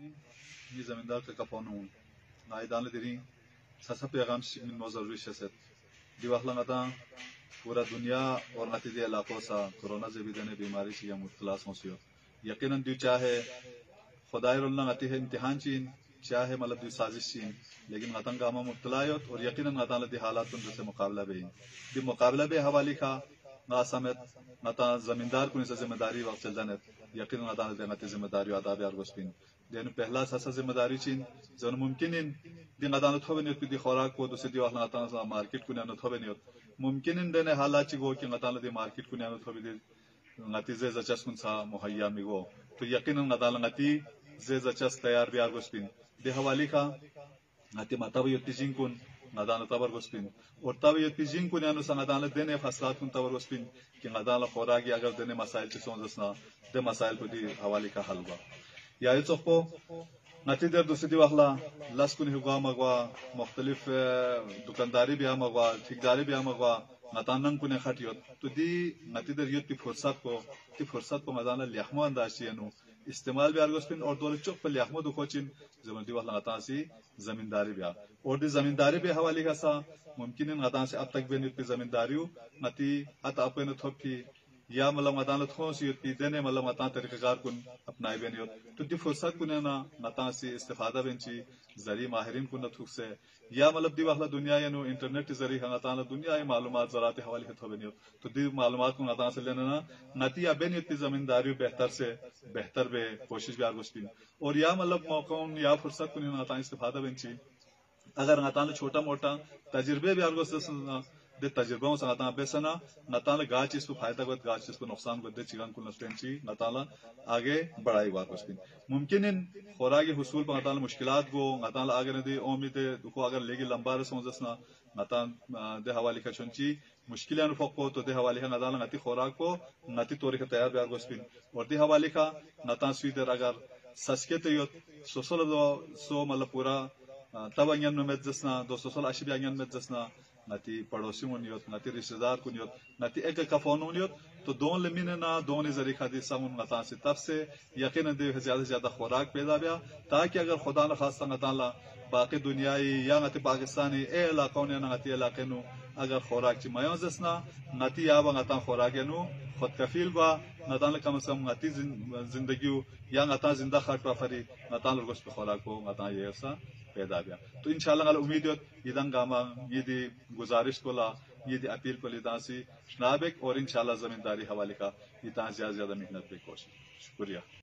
یہ زمیندار کا کپانون نائدان درین سسا پیغام من مو ضروری شست دی وحلا غدا پورا دنیا اور نتیجے علاقوں سا کورونا زبیدنے بیماری سے یا مبتلا سوسیو یقیناً دیو چاہے خدای رولنا غتی ہے امتحان چین چاہے مطلب دیو سازش چین لیکن غتن کا ہم مبتلا ہوت اور یقیناً غتان دی حالات کن سے مقابلہ بے دی مقابلہ بے حوالی کا ناسمت غتا زمیندار کو سے ذمہ داری وقت چل جانے یقیناً غتان دی غتی ذمہ داری ادا بیار گسپین دین پہلا ساسا ذمہ داری چین زون ممکن ان دی غدان تھو نیت دی خوراک کو دوسری دی وحنا غتان مارکیٹ کو نہ تھو نیت ممکن ان دین حالات چ گو کہ غتان دی مارکیٹ کو نہ تھو دی نتیجے زچس کن سا مہیا میگو تو یقیناً غدان غتی زے زچس تیار بیار گسپین دی حوالی کا غتی متاب یتجین کن غدان تبر گسپین اور تب یتجین کن انو سنغدان دین فصلات کن تبر گسپین کہ غدان خوراک اگر دین مسائل چ سونزنا دے مسائل کو دی حوالی کا حل با یا یہ چوکو نتی در دوسری دی وحلا لس کن ہوا مگوا مختلف دکانداری بھی مگوا ٹھیکداری بھی مگوا نتانن کن خٹیوت تو دی نتی در یوت تی فرصت کو مدان لیحمو انداشی انو استعمال بھی ارگوسپن اور دول چوک پر لیحمو دو کوچن زمن دی وحلا نتان سی زمینداری بھی اور دی زمینداری بھی حوالی کا سا ممکن ان نتان سے اب تک بھی نیت زمینداریو نتی اتا اپنے تھوپ کی یا مطلب مدان تھون سی یوت دینے مطلب متان طریقہ کار کن اپنائی بین یوت تو دی فرصت کن نا نتان سی استفادہ بینچی ذریعہ ماہرین کن نتھوک سے یا مطلب دی وحلا دنیا نو انٹرنیٹ ذریعہ نتان دنیا معلومات زراعت حوالی ہتھو بین یوت تو دی معلومات کو نتان سے لینا نتی ابین یوت زمینداری بہتر سے بہتر بے کوشش بیار گسپین اور یا مطلب موقع یا فرصت کن نتان استفادہ بینچی اگر نتان چھوٹا موٹا تجربے بیار گسنا دے تجربوں سے نتان بیسنا نتان گاہ چیز کو فائدہ گت گاہ چیز کو نقصان گت دے چیگان کو نسٹین چی نتان آگے بڑھائی بات گسپین ممکن ان خوراکی حصول پر نتان مشکلات گو نتان آگے ندی امید کو اگر لیگی لمبا رسونزسنا نتان دے حوالی کا چنچی مشکلیں فوق کو تو دے حوالی کا نتان نتی خوراک کو نتی طوری کا تیار بیار گسپین اور دے حوالی کا نتان سوی در اگر سسکے تیوت سوسل سو مطلب پورا تب انگن میں مجسنا دو سوسل اشبی انگن میں مجسنا نتی پڑوسی منیوت نتی رشتہ دار کنیوت نتی ایک کفونونیوت تو دون لمیننا دون ذریعہ دی سامون نتان سے تب سے یقینا دے زیادہ سے زیادہ خوراک پیدا بیا تاکہ اگر خدا نہ خاصہ نتان باقی دنیای یا نتی پاکستانی اے علاقوں نے نتی علاقے نو اگر خوراک چی میوزسنا نتی یا نتان خوراک نو خود کفیل با نتان کم از کم نتی زندگیو یا نتان زندہ خاٹ پافری نتان لگوس پہ خوراک کو نتان یہ ایسا پیدا بیا تو انشاءاللہ غل امید یہ دنگاما یہ دی گزارش کو لا یہ دی اپیل کو لیدان سی شنابک اور انشاءاللہ زمینداری حوالے کا یہ زیادہ زیادہ محنت پہ کوشش شکریہ.